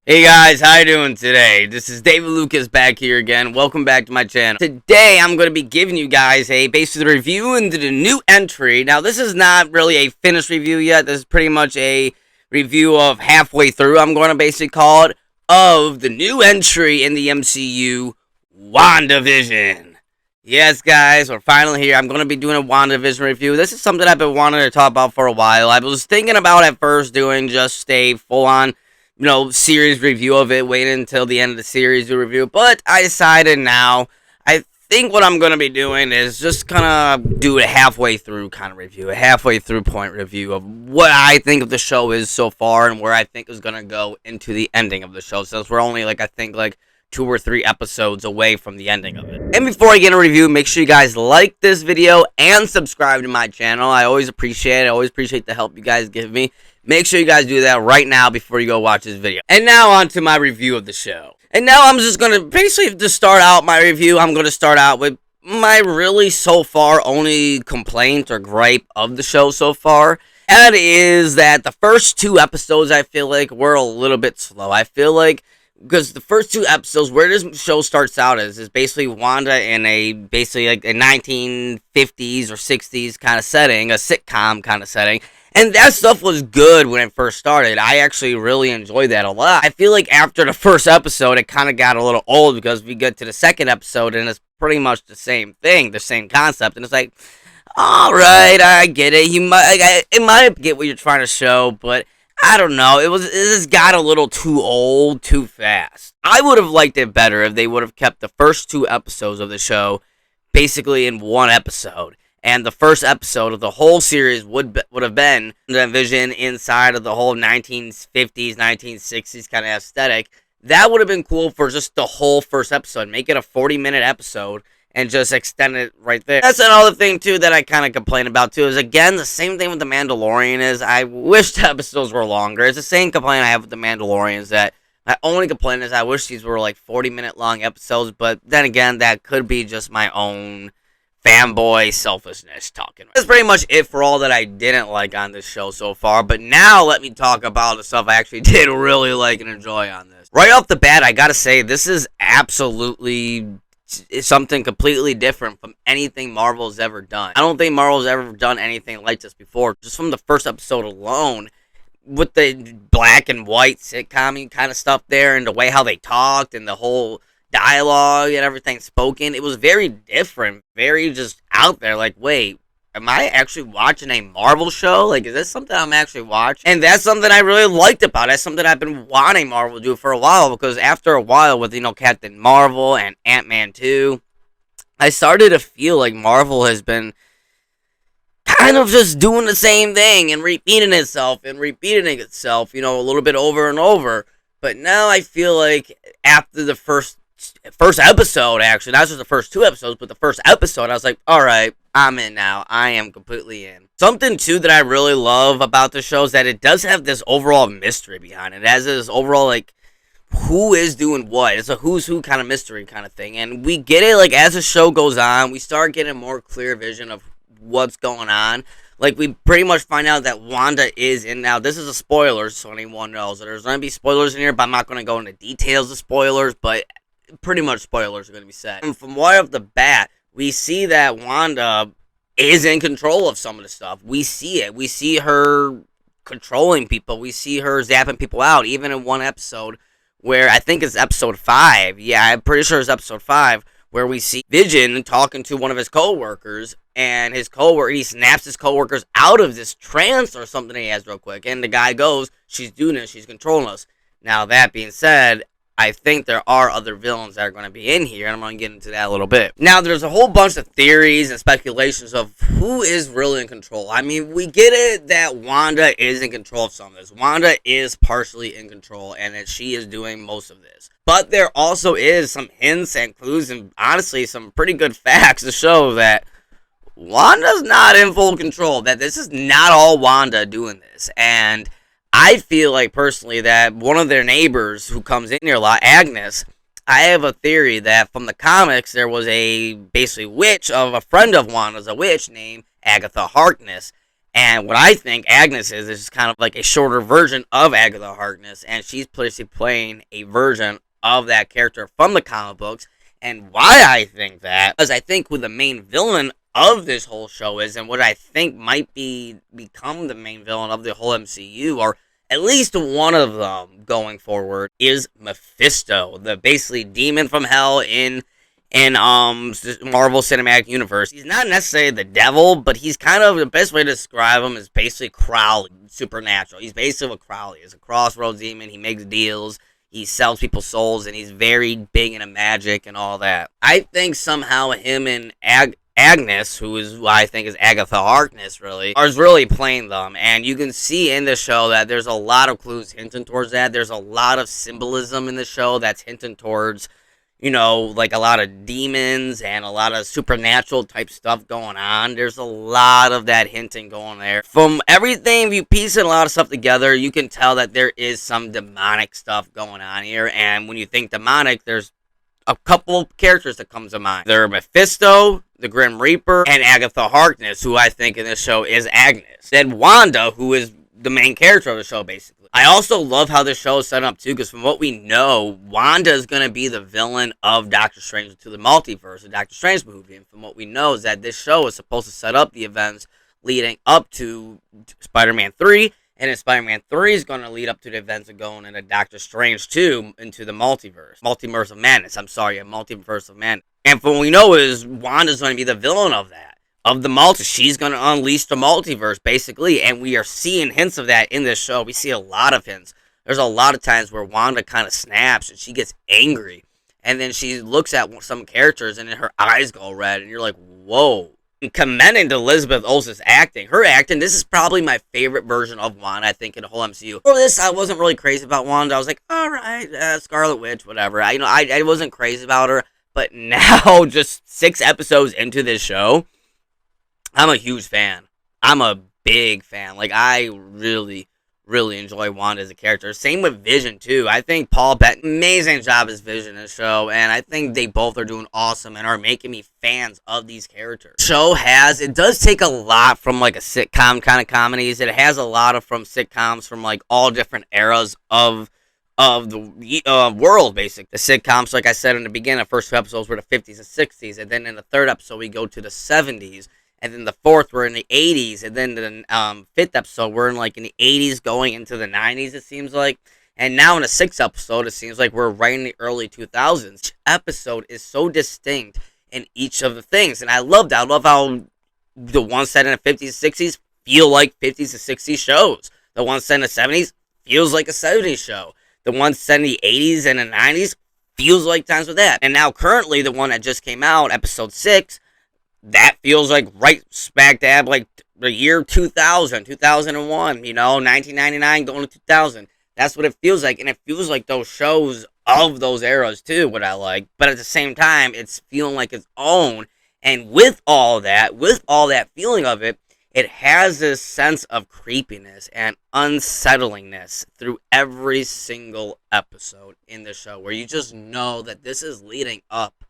Hey guys, how you doing today? This is David Lucas back here again. Welcome back to my channel. Today I'm going to be giving you guys a basically review into the new entry. Now this is not really a finished review yet. This is pretty much a review of halfway through, I'm going to basically call it, of the new entry in the MCU, WandaVision. Yes guys, we're finally here. I'm going to be doing a WandaVision review. This is something I've been wanting to talk about for a while. I was thinking about at first doing just a full-on series review of it, wait until the end of the series to review, but I decided now, I think what I'm going to be doing is just kind of do a halfway through kind of review, a halfway through point review of what I think of the show is so far, and where I think is going to go into the ending of the show, since we're only, I think, 2 or 3 episodes away from the ending of it. And before I get a review, make sure you guys like this video and subscribe to my channel. I always appreciate it. I always appreciate the help you guys give me. Make sure you guys do that right now before you go watch this video. And now on to my review of the show. And now I'm just going to basically just start out my review. I'm going to start out with my really so far only complaint or gripe of the show so far. And that is that the first 2 episodes I feel like were a little bit slow. I feel like because the first 2 episodes, where this show starts out is basically Wanda in a 1950s or 60s kind of setting, a sitcom kind of setting. And that stuff was good when it first started. I actually really enjoyed that a lot. I feel like after the first episode, it kind of got a little old because we get to the second episode and it's pretty much the same thing, the same concept. And it's like, all right, I get it. It might get what you're trying to show, but I don't know. It just got a little too old too fast. I would have liked it better if they would have kept the first 2 episodes of the show basically in one episode. And the first episode of the whole series would have been the vision inside of the whole 1950s, 1960s kind of aesthetic. That would have been cool for just the whole first episode. Make it a 40-minute episode and just extend it right there. That's another thing, too, that I kind of complain about, too, is, again, the same thing with The Mandalorian is I wish the episodes were longer. It's the same complaint I have with The Mandalorian is that my only complaint is I wish these were, 40-minute long episodes, but then again, that could be just my own fanboy selfishness talking. That's pretty much it for all that I didn't like on this show so far, but now let me talk about the stuff I actually did really like and enjoy on this. Right off the bat, I gotta say, this is absolutely something completely different from anything Marvel's ever done. I don't think Marvel's ever done anything like this before. Just from the first episode alone, with the black and white sitcom kind of stuff there, and the way how they talked, and the whole dialogue and everything spoken, it was very different, very just out there. Wait, am I actually watching a Marvel show? Is this something I'm actually watching? And that's something I really liked about it. That's something I've been wanting Marvel to do for a while, because after a while with, Captain Marvel and Ant-Man 2, I started to feel like Marvel has been kind of just doing the same thing and repeating itself, a little bit over and over. But now I feel like after the first episode, actually, not just the first 2 episodes, but the first episode, I was like, all right, I'm in now. I am completely in. Something, too, that I really love about the show is that it does have this overall mystery behind it. It has this overall, who is doing what. It's a who's who kind of mystery kind of thing. And we get it, as the show goes on, we start getting a more clear vision of what's going on. We pretty much find out that Wanda is in. Now, this is a spoiler, so anyone knows. There's going to be spoilers in here, but I'm not going to go into details of spoilers, but pretty much spoilers are going to be said. And from right off the bat, we see that Wanda is in control of some of the stuff. We see it. We see her controlling people. We see her zapping people out, even in one episode where I think it's episode 5. Yeah, I'm pretty sure it's episode 5, where we see Vision talking to one of his co-workers, and he snaps his co-workers out of this trance or something he has real quick, and the guy goes, she's doing it, she's controlling us. Now, that being said, I think there are other villains that are going to be in here, and I'm going to get into that a little bit. Now, there's a whole bunch of theories and speculations of who is really in control. I mean, we get it that Wanda is in control of some of this. Wanda is partially in control, and that she is doing most of this. But there also is some hints and clues, and honestly, some pretty good facts to show that Wanda's not in full control, that this is not all Wanda doing this. And I feel like, personally, that one of their neighbors who comes in here a lot, Agnes, I have a theory that from the comics, there was a basically witch of a friend of Wanda's, a witch named Agatha Harkness. And what I think Agnes is kind of like a shorter version of Agatha Harkness, and she's basically playing a version of that character from the comic books. And why I think that is I think who the main villain of this whole show is, and what I think might become the main villain of the whole MCU, or at least one of them going forward, is Mephisto, the basically demon from hell in Marvel Cinematic Universe. He's not necessarily the devil, but he's kind of the best way to describe him is basically Crowley, supernatural. He's basically what Crowley is, a crossroads demon. He makes deals, he sells people's souls, and he's very big into magic and all that. I think somehow him and Agnes, who is what I think is Agatha Harkness, really, is really playing them. And you can see in the show that there's a lot of clues hinting towards that. There's a lot of symbolism in the show that's hinting towards, like a lot of demons and a lot of supernatural type stuff going on. There's a lot of that hinting going there. From everything, if you piece a lot of stuff together, you can tell that there is some demonic stuff going on here. And when you think demonic, there's a couple of characters that comes to mind. They're Mephisto, the Grim Reaper, and Agatha Harkness, who I think in this show is Agnes. Then Wanda, who is the main character of the show, basically. I also love how this show is set up, too, because from what we know, Wanda is going to be the villain of Doctor Strange to the Multiverse, the Doctor Strange movie. And from what we know is that this show is supposed to set up the events leading up to Spider-Man 3, and then Spider-Man 3 is going to lead up to the events of going into Doctor Strange 2 into the multiverse. Multiverse of Madness. Multiverse of Madness. And from what we know is Wanda's going to be the villain of that. Of the multiverse. She's going to unleash the multiverse, basically. And we are seeing hints of that in this show. We see a lot of hints. There's a lot of times where Wanda kind of snaps and she gets angry. And then she looks at some characters and then her eyes go red. And you're like, whoa. And commending to Elizabeth Olsen's acting. Her acting, this is probably my favorite version of Wanda, I think, in the whole MCU. For this, I wasn't really crazy about Wanda. I was like, all right, Scarlet Witch, whatever. I wasn't crazy about her. But now, just 6 episodes into this show, I'm a huge fan. I'm a big fan. Like, I really, really enjoy Wanda as a character. Same with Vision, too. I think Paul Bettany, amazing job as Vision in the show, and I think they both are doing awesome and are making me fans of these characters. It does take a lot from, like, a sitcom kind of comedies. It has a lot from sitcoms from, like, all different eras of the world, basically. The sitcoms, like I said in the beginning, the first 2 episodes were the 50s and 60s, and then in the 3rd episode, we go to the 70s. And then the 4th, we're in the 80s. And then the 5th episode, we're in the 80s going into the 90s, it seems like. And now in the 6th episode, it seems like we're right in the early 2000s. Each episode is so distinct in each of the things. And I love that. I love how the ones set in the 50s and 60s feel like 50s and 60s shows. The ones set in the 70s feels like a 70s show. The ones set in the 80s and the 90s feels like times with that. And now currently, the one that just came out, episode 6, that feels like right smack dab like the year 2000, 2001, 1999 going to 2000. That's what it feels like, and it feels like those shows of those eras too, what I like. But at the same time, it's feeling like its own, and with all that feeling of it, it has this sense of creepiness and unsettlingness through every single episode in the show, where you just know that this is leading up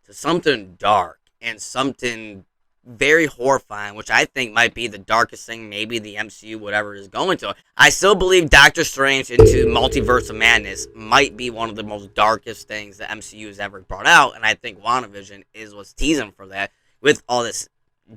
to something dark and something very horrifying, which I think might be the darkest thing maybe the MCU, whatever, is going to. I still believe Doctor Strange into Multiverse of Madness might be one of the most darkest things the MCU has ever brought out, and I think WandaVision is what's teasing for that, with all this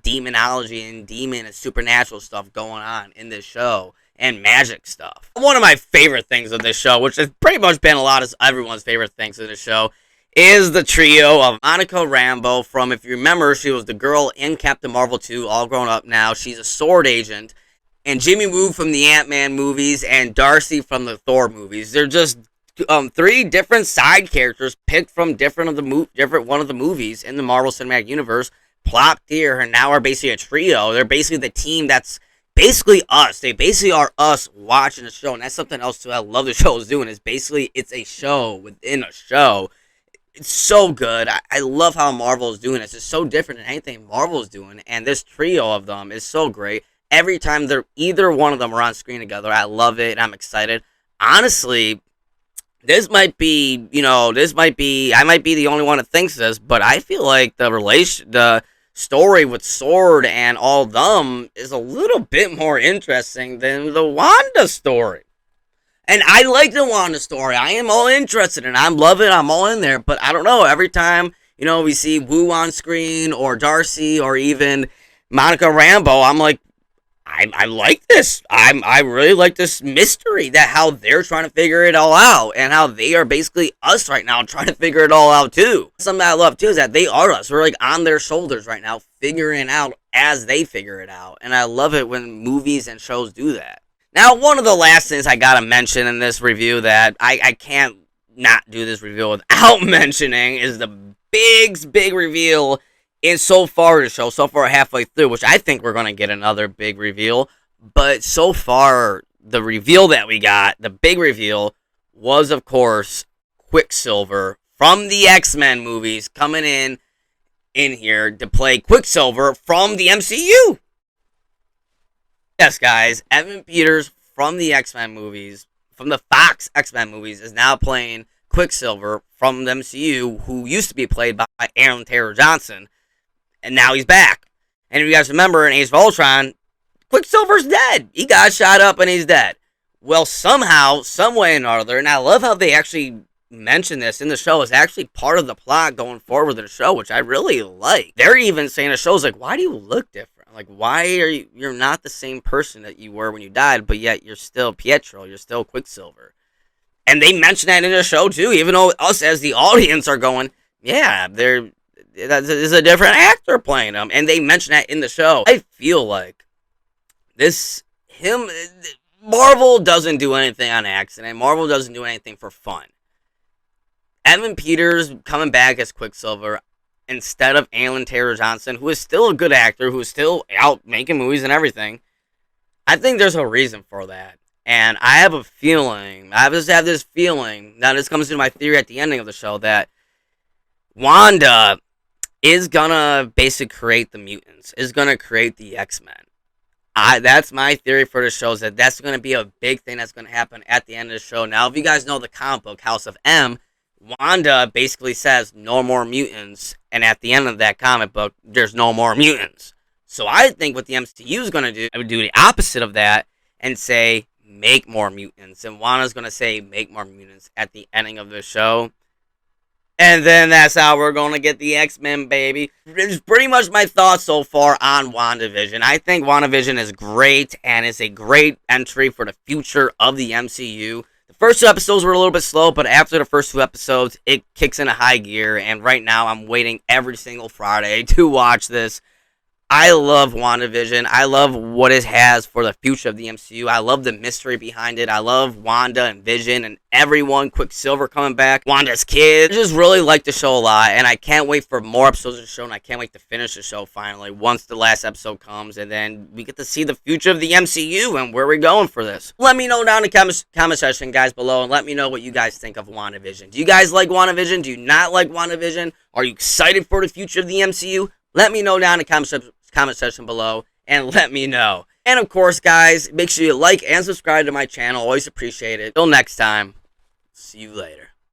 demonology and demon and supernatural stuff going on in this show, and magic stuff. One of my favorite things of this show, which has pretty much been a lot of everyone's favorite things of the show, is the trio of Monica Rambeau from, if you remember, she was the girl in Captain Marvel 2, all grown up now. She's a sword agent. And Jimmy Woo from the Ant-Man movies and Darcy from the Thor movies. They're just 3 different side characters picked from different one of the movies in the Marvel Cinematic Universe, plopped here, and now are basically a trio. They're basically the team that's basically us. They basically are us watching the show. And that's something else, too, I love the show is doing. Is basically, it's a show within a show. It's so good. I love how Marvel is doing this. It's so different than anything Marvel is doing, and this trio of them is so great. Every time either one of them are on screen together, I love it, and I'm excited. Honestly, I might be the only one that thinks this, but I feel like the story with Sword and all them is a little bit more interesting than the Wanda story. And I like the Wanda story. I am all interested in it. I'm loving it. I'm all in there. But I don't know. Every time, we see Wu on screen or Darcy or even Monica Rambeau, I'm like, I like this. I really like this mystery, that how they're trying to figure it all out and how they are basically us right now trying to figure it all out too. Something I love too is that they are us. We're like on their shoulders right now figuring out as they figure it out. And I love it when movies and shows do that. Now, one of the last things I gotta mention in this review that I can't not do this review without mentioning is the big reveal in so far the show, so far halfway through, which I think we're gonna get another big reveal. But so far, the reveal that we got, the big reveal, was of course Quicksilver from the X-Men movies coming in here to play Quicksilver from the MCU. Yes, guys, Evan Peters from the X-Men movies, from the Fox X-Men movies, is now playing Quicksilver from the MCU, who used to be played by Aaron Taylor Johnson, and now he's back. And if you guys remember in Age of Ultron, Quicksilver's dead. He got shot up and he's dead. Well, somehow, some way or another, and I love how they actually mention this in the show, is actually part of the plot going forward in the show, which I really like. They're even saying the show's like, why do you look different? Like, why are you're not the same person that you were when you died, but yet you're still Pietro, you're still Quicksilver. And they mention that in the show too, even though us as the audience are going, yeah, there's a different actor playing them, and they mention that in the show. I feel like Marvel doesn't do anything on accident. Marvel doesn't do anything for fun. Evan Peters coming back as Quicksilver instead of Aaron Taylor Johnson, who is still a good actor, who is still out making movies and everything. I think there's a reason for that. And I have a feeling, I just have this feeling, now this comes into my theory at the ending of the show, that Wanda is gonna basically create the mutants, is gonna create the X-Men. That's my theory for the show, is that that's gonna be a big thing that's gonna happen at the end of the show. Now, if you guys know the comic book, House of M, Wanda basically says no more mutants, and at the end of that comic book, there's no more mutants. So I think what the MCU is going to do, I would do the opposite of that and say make more mutants, and Wanda's going to say make more mutants at the ending of the show. And then that's how we're going to get the X-Men, baby. It's pretty much my thoughts so far on WandaVision. I think WandaVision is great, and it's a great entry for the future of the MCU. The first two episodes were a little bit slow, but after the first two episodes, it kicks into high gear, and right now I'm waiting every single Friday to watch this. I love WandaVision. I love what it has for the future of the MCU. I love the mystery behind it. I love Wanda and Vision and everyone, Quicksilver coming back, Wanda's kid. I just really like the show a lot, and I can't wait for more episodes of the show, and I can't wait to finish the show finally once the last episode comes, and then we get to see the future of the MCU and where we're going for this. Let me know down in the comment section, guys, below, and let me know what you guys think of WandaVision. Do you guys like WandaVision? Do you not like WandaVision? Are you excited for the future of the MCU? Let me know down in the comment section below, and let me know. And of course, guys, make sure you like and subscribe to my channel. Always appreciate it. Till next time, see you later.